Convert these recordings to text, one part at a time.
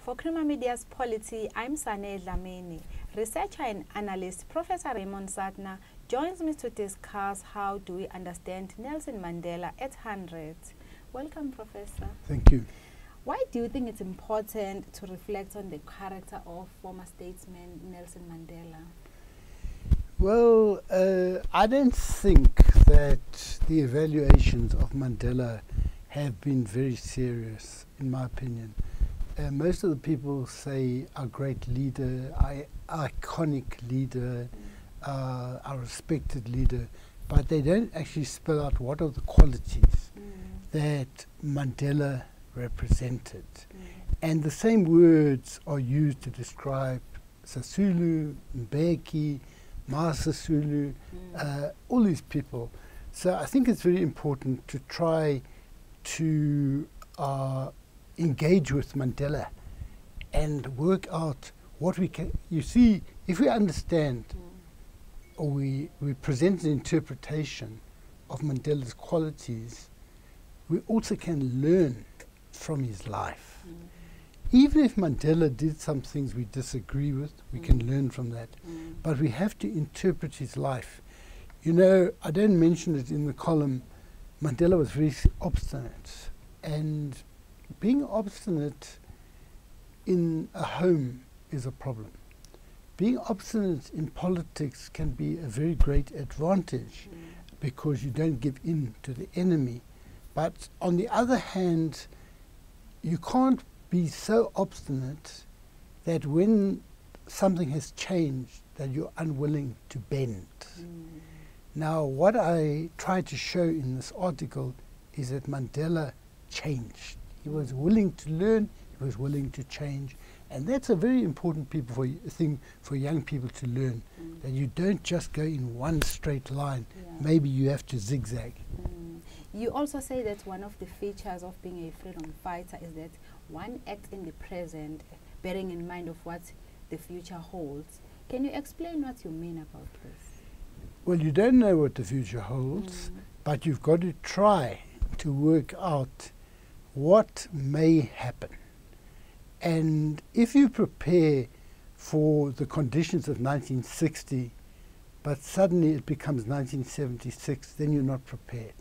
For Crema Media's Polity, I'm Sane Dlamini. Researcher and analyst Professor Raymond Suttner joins me to discuss how do we understand Nelson Mandela at 100. Welcome, Professor. Thank you. Why do you think it's important to reflect on the character of former statesman Nelson Mandela? Well, I don't think that the evaluations of Mandela have been very serious, in my opinion. Most of the people say our great leader, our iconic leader, our respected leader, but they don't actually spell out what are the qualities that Mandela represented. And the same words are used to describe Sisulu, Mbeki, Masisulu, all these people. So I think it's very important to try to engage with Mandela and work out what we can. You see, if we understand or we present an interpretation of Mandela's qualities, we also can learn from his life. Even if Mandela did some things we disagree with, we can learn from that. But we have to interpret his life. You know, I don't mention it in the column, Mandela was very obstinate. And being obstinate in a home is a problem. Being obstinate in politics can be a very great advantage because you don't give in to the enemy. But on the other hand, you can't be so obstinate that when something has changed that you're unwilling to bend. Now, what I try to show in this article is that Mandela changed. He was willing to learn, he was willing to change, and that's a very important thing for young people to learn, that you don't just go in one straight line. Maybe you have to zigzag. You also say that one of the features of being a freedom fighter is that one acts in the present, bearing in mind of what the future holds. Can you explain what you mean about this? Well, you don't know what the future holds, but you've got to try to work out what may happen. And if you prepare for the conditions of 1960, but suddenly it becomes 1976, then you're not prepared.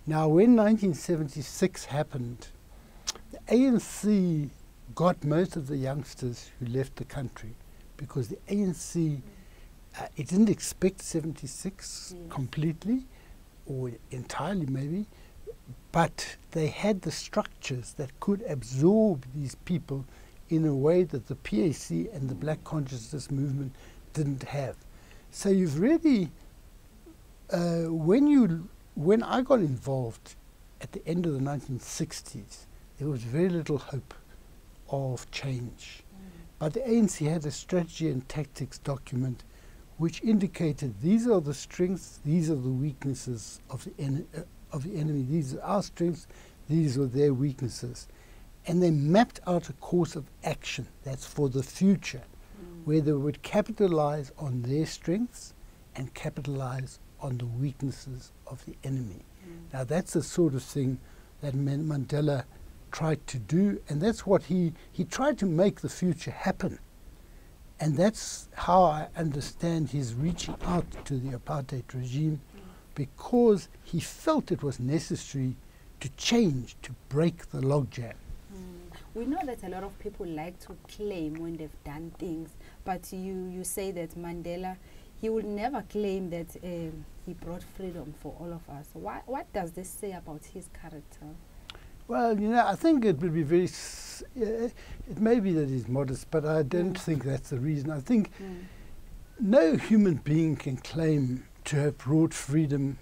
Now, when 1976 happened, the ANC got most of the youngsters who left the country because the ANC, it didn't expect 76 completely or entirely maybe, but they had the structures that could absorb these people in a way that the PAC and the Black Consciousness movement didn't have. So you've really, when I got involved at the end of the 1960s, there was very little hope of change. But the ANC had a strategy and tactics document which indicated these are the strengths, these are the weaknesses of the enemy. These are our strengths, these are their weaknesses. And they mapped out a course of action that's for the future, where they would capitalize on their strengths and capitalize on the weaknesses of the enemy. Now that's the sort of thing that Mandela tried to do, and that's what he tried to make the future happen. And that's how I understand his reaching out to the apartheid regime, because he felt it was necessary to change, to break the logjam. We know that a lot of people like to claim when they've done things, but you say that Mandela, he would never claim that he brought freedom for all of us. What does this say about his character? Well, you know, I think it would be very, it may be that he's modest, but I don't think that's the reason. I think no human being can claim to have brought freedom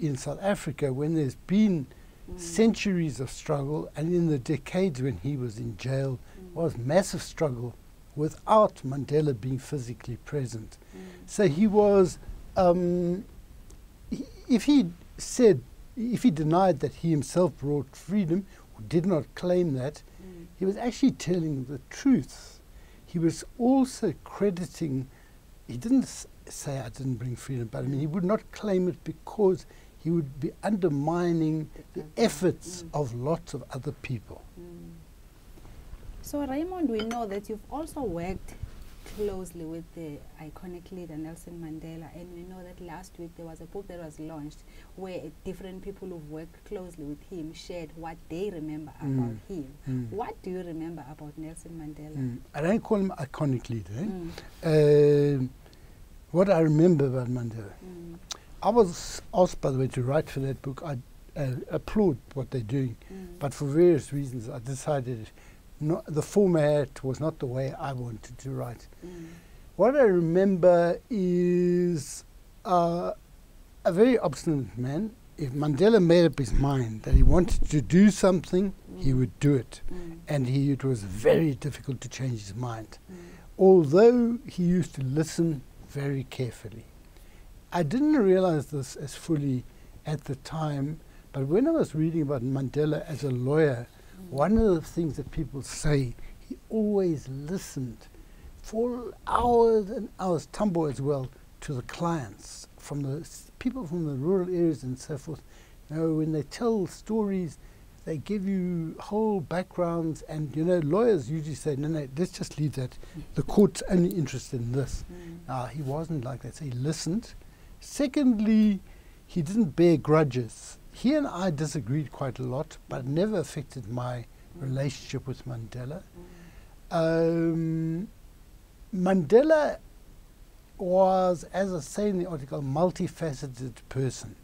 in South Africa when there's been centuries of struggle, and in the decades when he was in jail was massive struggle without Mandela being physically present. So he was, if he denied that he himself brought freedom, or did not claim that, he was actually telling the truth. He was also crediting, he didn't say I didn't bring freedom, but I mean he would not claim it because he would be undermining the efforts of lots of other people. So Raymond, we know that you've also worked closely with the iconic leader Nelson Mandela, and we know that last week there was a book that was launched where different people who've worked closely with him shared what they remember about him. What do you remember about Nelson Mandela? I don't call him iconic leader. What I remember about Mandela, I was asked, by the way, to write for that book. I applaud what they're doing, but for various reasons I decided the format was not the way I wanted to write. What I remember is a very obstinate man. If Mandela made up his mind that he wanted to do something, he would do it. And it was very difficult to change his mind. Although he used to listen very carefully. I didn't realize this as fully at the time, but when I was reading about Mandela as a lawyer, one of the things that people say, he always listened for hours and hours, Tambo as well, to the clients, from the people from the rural areas and so forth. You know, when they tell stories, they give you whole backgrounds, and you know, lawyers usually say, no, let's just leave that. The court's only interested in this. He wasn't like that, so he listened. Secondly, he didn't bear grudges. He and I disagreed quite a lot, but it never affected my relationship with Mandela. Mandela was, as I say in the article, a multifaceted person.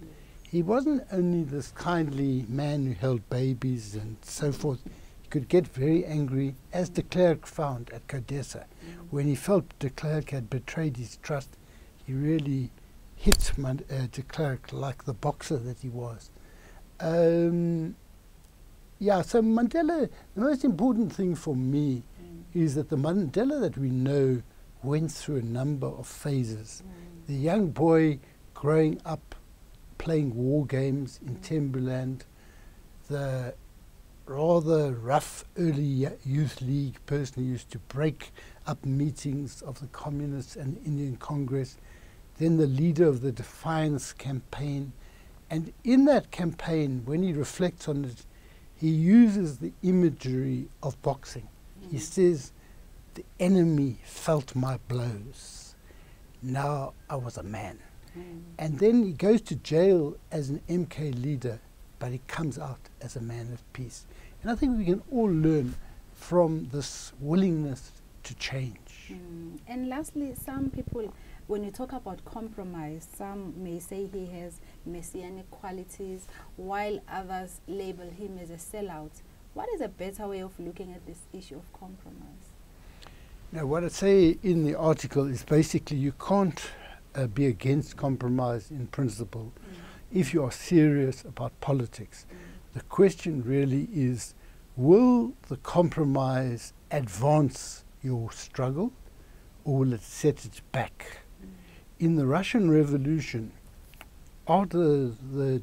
He wasn't only this kindly man who held babies and so forth. He could get very angry, as de Klerk found at Codesa. When he felt de Klerk had betrayed his trust, he really hit de Klerk like the boxer that he was. Yeah, so Mandela, the most important thing for me is that the Mandela that we know went through a number of phases. The young boy growing up playing war games in Timberland, the rather rough early youth league person who used to break up meetings of the Communists and Indian Congress, then the leader of the Defiance campaign. And in that campaign, when he reflects on it, he uses the imagery of boxing. He says, the enemy felt my blows. Now I was a man. And then he goes to jail as an MK leader, but he comes out as a man of peace. And I think we can all learn from this willingness to change. And lastly, some people, when you talk about compromise, some may say he has messianic qualities, while others label him as a sellout. What is a better way of looking at this issue of compromise? Now, what I say in the article is basically you can't be against compromise in principle if you are serious about politics. The question really is, will the compromise advance your struggle, or will it set it back? In the Russian Revolution, after the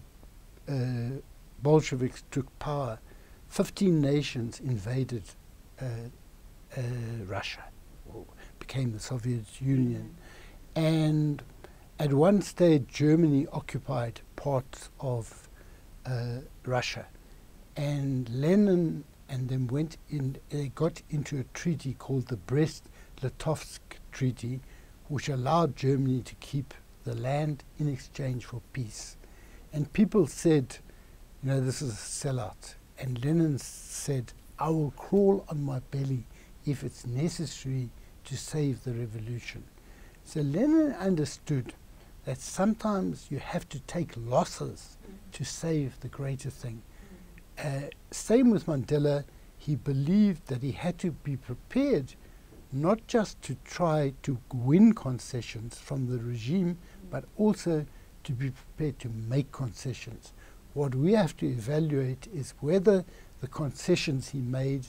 Bolsheviks took power, 15 nations invaded Russia, or became the Soviet Union. And at one stage, Germany occupied parts of Russia. And Lenin and them went in, they got into a treaty called the Brest-Litovsk Treaty, which allowed Germany to keep the land in exchange for peace. And people said, you know, this is a sellout. And Lenin said, I will crawl on my belly if it's necessary to save the revolution. So Lenin understood that sometimes you have to take losses to save the greater thing. Same with Mandela, he believed that he had to be prepared not just to try to win concessions from the regime, but also to be prepared to make concessions. What we have to evaluate is whether the concessions he made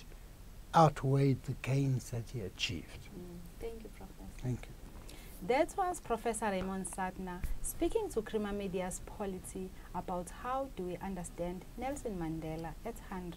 outweighed the gains that he achieved. Thank you, Professor. Thank you. That was Professor Raymond Suttner speaking to Crema Media's Polity about how do we understand Nelson Mandela at 100.